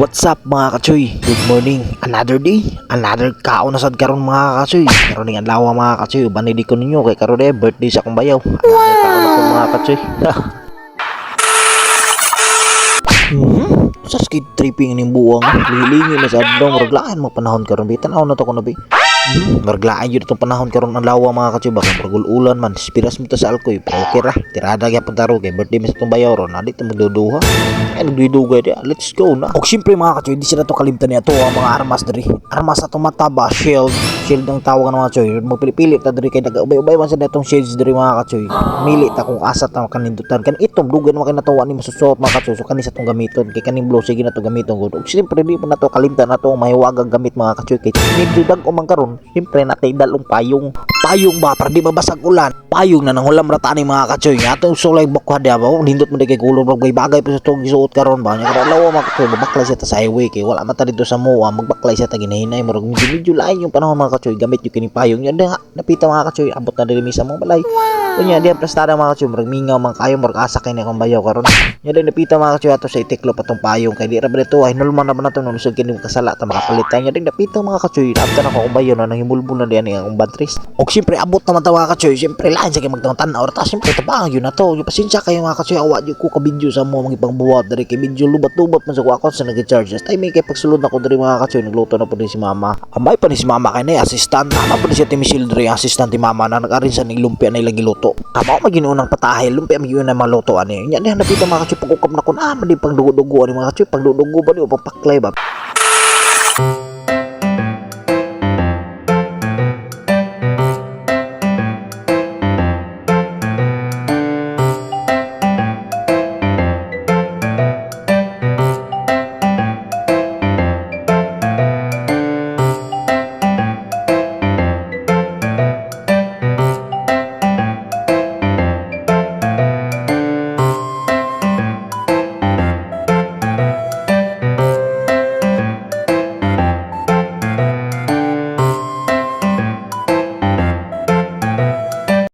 What's up mga kachoy? Good morning. Another day, another kaon na sad karon mga kachoy. Karon ning adlaw mga kachoy, banidi ko ninyo kay karon birthday sa akong bayaw. Another kaon na po mga kachoy. Sa skid tripping ning buwang, lilingi na sa adlaw muraglaan mo panahon karon bitan aw na to kuno bi. Marglaan yun itong panahon karon ang lawa mga kachoy, baka margululan man spiras mo ta sa alkoy pero okay ra tirada gyapon taro kay birthday mi sa itong bayaw ron adi ta magduduha ay nagdudugay dia, let's go na. Og syempre mga kachoy, di sila to kalimtan niya to ang mga armas diri, armas atong mataba, shield ang tawagan mga kachoy. Magpili-pili ta diri kay nag-ubay-ubay man sa datong shields diri mga kachoy. Mili ta kung asa ta kanindutan kan itom dugan man kay natuwa ni masusuot mga kachoy, so kani sa tong gamiton kay kaning blow sige na to gamiton gud. Og syempre di pa na to kalimtan na to mahiwagang gamit mga kachoy kay medyo dag-o man karon. Siyempre natay dalong payong ba para di mabasag ulan, payong na nanghulam rata ni mga kachoy nga atong sulay bakwa dia ba nindot mo di kay kulog bagay pa sa tong gisuot karon ba nya kada lawa mga kachoy mabaklay siya ta sa highway kay wala man ta dito sa moa magbaklay siya ta ginahinay murag medyo lain yung panahon mga kachoy gamit yung kini payong nya nga napita mga kachoy abot na diri sa mong balay kunya di prestada mga kachoy murag mingaw man kayo murag asa kay ni akong bayaw karon nya di napita mga kachoy ato sa itiklo patong payong kay di ra ba dito ay nulman na ba nato nung lusog kini kasala ta makapalitan nya di napita mga kachoy abtan ako akong bayaw na nahimulbul na diyan ang batteries. Og syempre abot naman tawa ka choy, syempre lain sa kay magtanaw ta syempre tabang yun na to. Yung pasensya kayo mga kachoy, awa jud ko ka video sa mo mga ipangbuhat diri kay video lubat-lubat man sa ko sa nag-charge. Tay may kay pagsulod ako diri mga kachoy, nagluto na po din si mama. Ambay pa ni si mama kay na assistant. Tama pa ni si Timisil diri assistant ni mama na nag-arin sa ning lumpia na ilang giluto. Tama ko maginuunang patahe lumpia magiun na maluto ani. Nya na napita mga kachoy pagukap na kun madi pang dugo-dugo ani mga kachoy, pang dugo ba ni o papaklay ba.